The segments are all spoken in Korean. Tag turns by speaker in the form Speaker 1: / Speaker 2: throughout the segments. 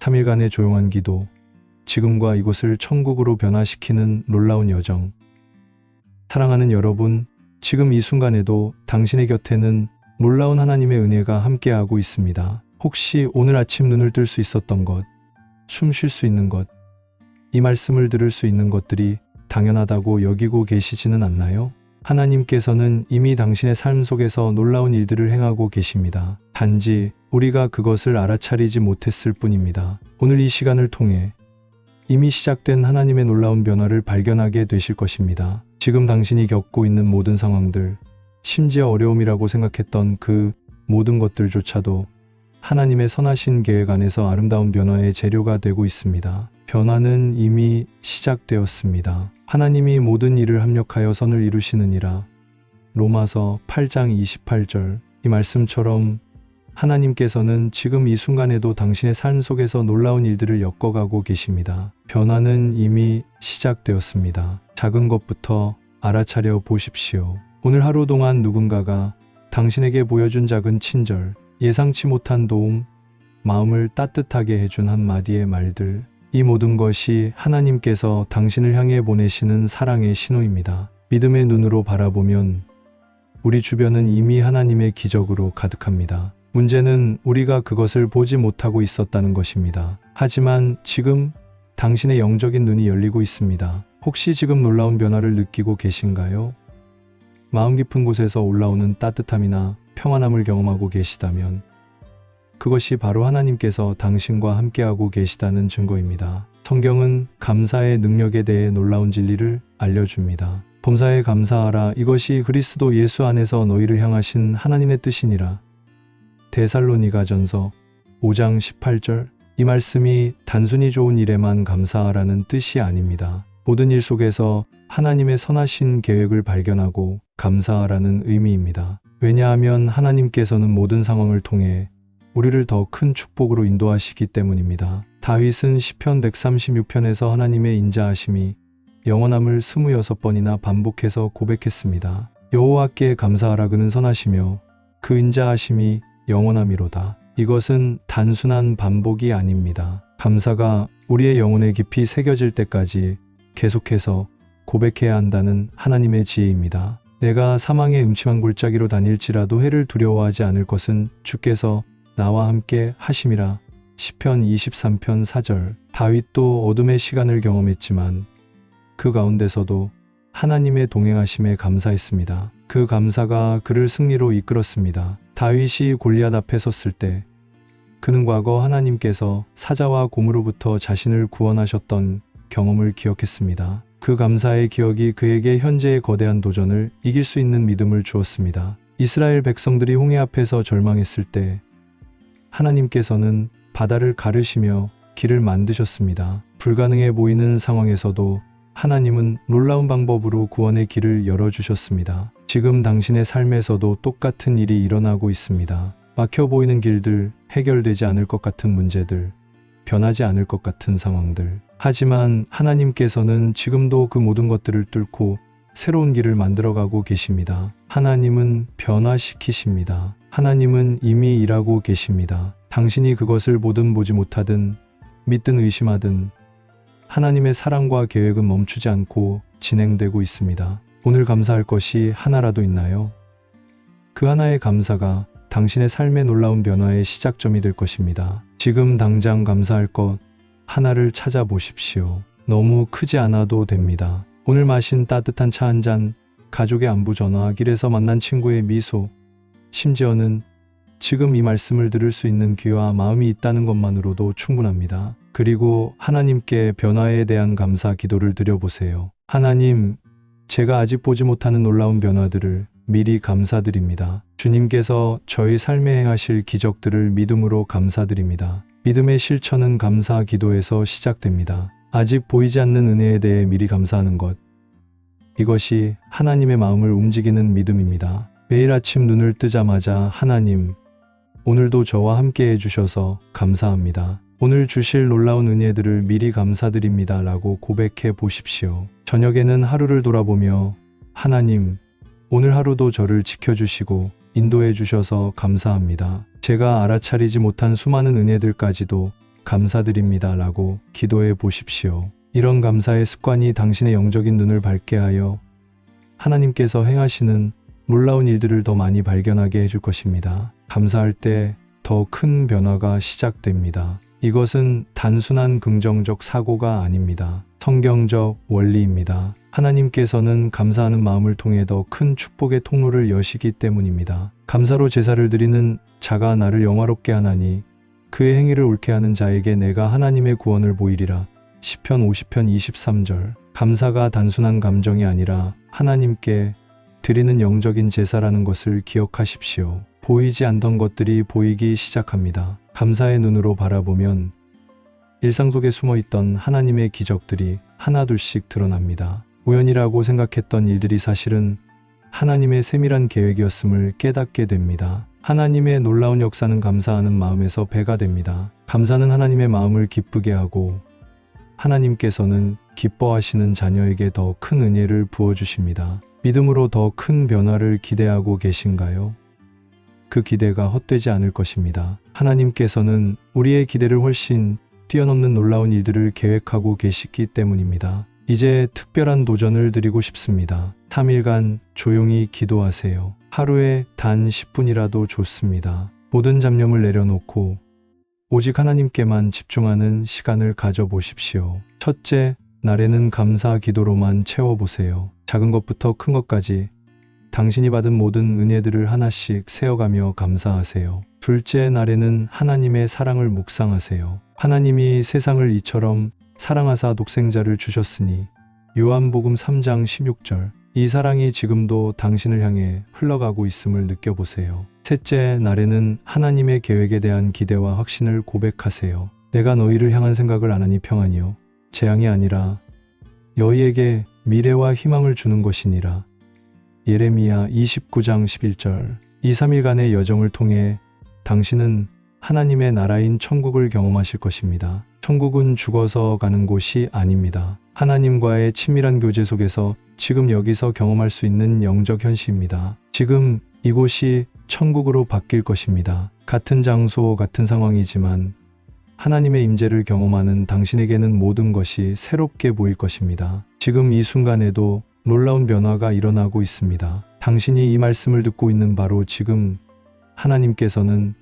Speaker 1: 3일간의 조용한 기도, 지금과 이곳을 천국으로 변화시키는 놀라운 여정. 사랑하는 여러분, 지금 이 순간에도 당신의 곁에는 놀라운 하나님의 은혜가 함께하고 있습니다. 혹시 오늘 아침 눈을 뜰 수 있었던 것, 숨 쉴 수 있는 것, 이 말씀을 들을 수 있는 것들이 당연하다고 여기고 계시지는 않나요? 하나님께서는 이미 당신의 삶 속에서 놀라운 일들을 행하고 계십니다. 단지 우리가 그것을 알아차리지 못했을 뿐입니다. 오늘 이 시간을 통해 이미 시작된 하나님의 놀라운 변화를 발견하게 되실 것입니다. 지금 당신이 겪고 있는 모든 상황들, 심지어 어려움이라고 생각했던 그 모든 것들조차도 하나님의 선하신 계획 안에서 아름다운 변화의 재료가 되고 있습니다. 변화는 이미 시작되었습니다. 하나님이 모든 일을 합력하여 선을 이루시느니라. 로마서 8장 28절. 이 말씀처럼 하나님께서는 지금 이 순간에도 당신의 삶 속에서 놀라운 일들을 엮어가고 계십니다. 변화는 이미 시작되었습니다. 작은 것부터 알아차려 보십시오. 오늘 하루 동안 누군가가 당신에게 보여준 작은 친절, 예상치 못한 도움, 마음을 따뜻하게 해준 한마디의 말들, 이 모든 것이 하나님께서 당신을 향해 보내시는 사랑의 신호입니다. 믿음의 눈으로 바라보면 우리 주변은 이미 하나님의 기적으로 가득합니다. 문제는 우리가 그것을 보지 못하고 있었다는 것입니다. 하지만 지금 당신의 영적인 눈이 열리고 있습니다. 혹시 지금 놀라운 변화를 느끼고 계신가요? 마음 깊은 곳에서 올라오는 따뜻함이나 평안함을 경험하고 계시다면 그것이 바로 하나님께서 당신과 함께하고 계시다는 증거입니다. 성경은 감사의 능력에 대해 놀라운 진리를 알려줍니다. 범사에 감사하라. 이것이 그리스도 예수 안에서 너희를 향하신 하나님의 뜻이니라. 데살로니가전서 5장 18절. 이 말씀이 단순히 좋은 일에만 감사하라는 뜻이 아닙니다. 모든 일 속에서 하나님의 선하신 계획을 발견하고 감사하라는 의미입니다. 왜냐하면 하나님께서는 모든 상황을 통해 우리를 더 큰 축복으로 인도하시기 때문입니다. 다윗은 시편 136편에서 하나님의 인자하심이 영원함을 26번이나 반복해서 고백했습니다. 여호와께 감사하라. 그는 선하시며 그 인자하심이 영원함이로다. 이것은 단순한 반복이 아닙니다. 감사가 우리의 영혼에 깊이 새겨질 때까지 계속해서 고백해야 한다는 하나님의 지혜입니다. 내가 사망의 음침한 골짜기로 다닐지라도 해를 두려워하지 않을 것은 주께서 나와 함께 하심이라. 시편 23편 4절. 다윗도 어둠의 시간을 경험했지만 그 가운데서도 하나님의 동행하심에 감사했습니다. 그 감사가 그를 승리로 이끌었습니다. 다윗이 골리앗 앞에 섰을 때 그는 과거 하나님께서 사자와 곰으로부터 자신을 구원하셨던 경험을 기억했습니다. 그 감사의 기억이 그에게 현재의 거대한 도전을 이길 수 있는 믿음을 주었습니다. 이스라엘 백성들이 홍해 앞에서 절망했을 때 하나님께서는 바다를 가르시며 길을 만드셨습니다. 불가능해 보이는 상황에서도 하나님은 놀라운 방법으로 구원의 길을 열어주셨습니다. 지금 당신의 삶에서도 똑같은 일이 일어나고 있습니다. 막혀 보이는 길들, 해결되지 않을 것 같은 문제들, 변하지 않을 것 같은 상황들. 하지만 하나님께서는 지금도 그 모든 것들을 뚫고 새로운 길을 만들어가고 계십니다. 하나님은 변화시키십니다. 하나님은 이미 일하고 계십니다. 당신이 그것을 보든 보지 못하든 믿든 의심하든 하나님의 사랑과 계획은 멈추지 않고 진행되고 있습니다. 오늘 감사할 것이 하나라도 있나요? 그 하나의 감사가 당신의 삶의 놀라운 변화의 시작점이 될 것입니다. 지금 당장 감사할 것 하나를 찾아보십시오. 너무 크지 않아도 됩니다. 오늘 마신 따뜻한 차 한 잔, 가족의 안부 전화, 길에서 만난 친구의 미소, 심지어는 지금 이 말씀을 들을 수 있는 귀와 마음이 있다는 것만으로도 충분합니다. 그리고 하나님께 변화에 대한 감사 기도를 드려보세요. 하나님, 제가 아직 보지 못하는 놀라운 변화들을 미리 감사드립니다. 주님께서 저희 삶에 행하실 기적들을 믿음으로 감사드립니다. 믿음의 실천은 감사 기도에서 시작됩니다. 아직 보이지 않는 은혜에 대해 미리 감사하는 것. 이것이 하나님의 마음을 움직이는 믿음입니다. 매일 아침 눈을 뜨자마자 하나님, 오늘도 저와 함께 해주셔서 감사합니다. 오늘 주실 놀라운 은혜들을 미리 감사드립니다. 라고 고백해 보십시오. 저녁에는 하루를 돌아보며 하나님, 오늘 하루도 저를 지켜주시고 인도해 주셔서 감사합니다. 제가 알아차리지 못한 수많은 은혜들까지도 감사드립니다 라고 기도해 보십시오. 이런 감사의 습관이 당신의 영적인 눈을 밝게 하여 하나님께서 행하시는 놀라운 일들을 더 많이 발견하게 해줄 것입니다. 감사할 때 더 큰 변화가 시작됩니다. 이것은 단순한 긍정적 사고가 아닙니다. 성경적 원리입니다. 하나님께서는 감사하는 마음을 통해 더 큰 축복의 통로를 여시기 때문입니다. 감사로 제사를 드리는 자가 나를 영화롭게 하나니 그의 행위를 옳게 하는 자에게 내가 하나님의 구원을 보이리라. 시편 50편 23절. 감사가 단순한 감정이 아니라 하나님께 드리는 영적인 제사라는 것을 기억하십시오. 보이지 않던 것들이 보이기 시작합니다. 감사의 눈으로 바라보면 일상 속에 숨어있던 하나님의 기적들이 하나둘씩 드러납니다. 우연이라고 생각했던 일들이 사실은 하나님의 세밀한 계획이었음을 깨닫게 됩니다. 하나님의 놀라운 역사는 감사하는 마음에서 배가 됩니다. 감사는 하나님의 마음을 기쁘게 하고 하나님께서는 기뻐하시는 자녀에게 더 큰 은혜를 부어주십니다. 믿음으로 더 큰 변화를 기대하고 계신가요? 그 기대가 헛되지 않을 것입니다. 하나님께서는 우리의 기대를 훨씬 뛰어넘는 놀라운 일들을 계획하고 계시기 때문입니다. 이제 특별한 도전을 드리고 싶습니다. 3일간 조용히 기도하세요. 하루에 단 10분이라도 좋습니다. 모든 잡념을 내려놓고 오직 하나님께만 집중하는 시간을 가져보십시오. 첫째, 날에는 감사 기도로만 채워보세요. 작은 것부터 큰 것까지 당신이 받은 모든 은혜들을 하나씩 세어가며 감사하세요. 둘째 날에는 하나님의 사랑을 묵상하세요. 하나님이 세상을 이처럼 사랑하사 독생자를 주셨으니 요한복음 3장 16절. 이 사랑이 지금도 당신을 향해 흘러가고 있음을 느껴보세요. 셋째 날에는 하나님의 계획에 대한 기대와 확신을 고백하세요. 내가 너희를 향한 생각을 안 하니 평안이요 재앙이 아니라 너희에게 미래와 희망을 주는 것이니라. 예레미야 29장 11절. 이 3일간의 여정을 통해 당신은 하나님의 나라인 천국을 경험하실 것입니다. 천국은 죽어서 가는 곳이 아닙니다. 하나님과의 친밀한 교제 속에서 지금 여기서 경험할 수 있는 영적 현실입니다. 지금 이곳이 천국으로 바뀔 것입니다. 같은 장소, 같은 상황이지만 하나님의 임재를 경험하는 당신에게는 모든 것이 새롭게 보일 것입니다. 지금 이 순간에도 놀라운 변화가 일어나고 있습니다. 당신이 이 말씀을 듣고 있는 바로 지금 하나님께서는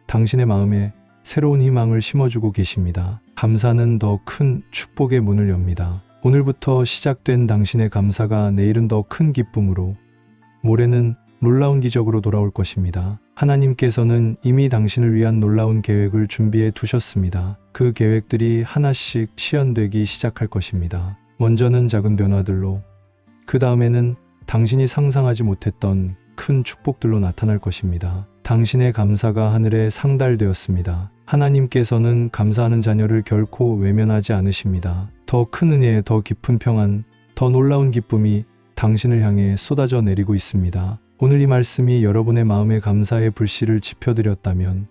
Speaker 1: 당신의 마음에 새로운 희망을 심어주고 계십니다. 감사는 더 큰 축복의 문을 엽니다. 오늘부터 시작된 당신의 감사가 내일은 더 큰 기쁨으로, 모레는 놀라운 기적으로 돌아올 것입니다. 하나님께서는 이미 당신을 위한 놀라운 계획을 준비해 두셨습니다. 그 계획들이 하나씩 실현되기 시작할 것입니다. 먼저는 작은 변화들로, 그 다음에는 당신이 상상하지 못했던 큰 축복들로 나타날 것입니다. 당신의 감사가 하늘에 상달되었습니다. 하나님께서는 감사하는 자녀를 결코 외면하지 않으십니다. 더 큰 은혜, 더 깊은 평안, 더 놀라운 기쁨이 당신을 향해 쏟아져 내리고 있습니다. 오늘 이 말씀이 여러분의 마음에 감사의 불씨를 지펴드렸다면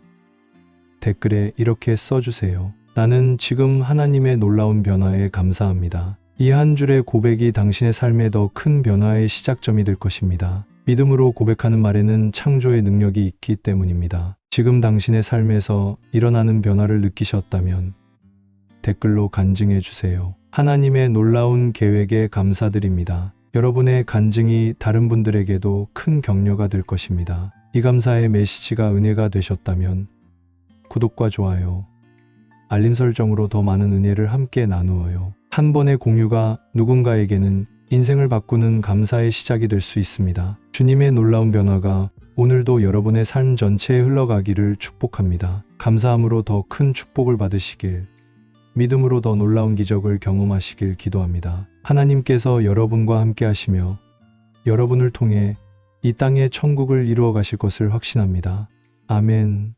Speaker 1: 댓글에 이렇게 써주세요. 나는 지금 하나님의 놀라운 변화에 감사합니다. 이 한 줄의 고백이 당신의 삶에 더 큰 변화의 시작점이 될 것입니다. 믿음으로 고백하는 말에는 창조의 능력이 있기 때문입니다. 지금 당신의 삶에서 일어나는 변화를 느끼셨다면 댓글로 간증해 주세요. 하나님의 놀라운 계획에 감사드립니다. 여러분의 간증이 다른 분들에게도 큰 격려가 될 것입니다. 이 감사의 메시지가 은혜가 되셨다면 구독과 좋아요, 알림 설정으로 더 많은 은혜를 함께 나누어요. 한 번의 공유가 누군가에게는 인생을 바꾸는 감사의 시작이 될 수 있습니다. 주님의 놀라운 변화가 오늘도 여러분의 삶 전체에 흘러가기를 축복합니다. 감사함으로 더 큰 축복을 받으시길, 믿음으로 더 놀라운 기적을 경험하시길 기도합니다. 하나님께서 여러분과 함께 하시며 여러분을 통해 이 땅의 천국을 이루어 가실 것을 확신합니다. 아멘.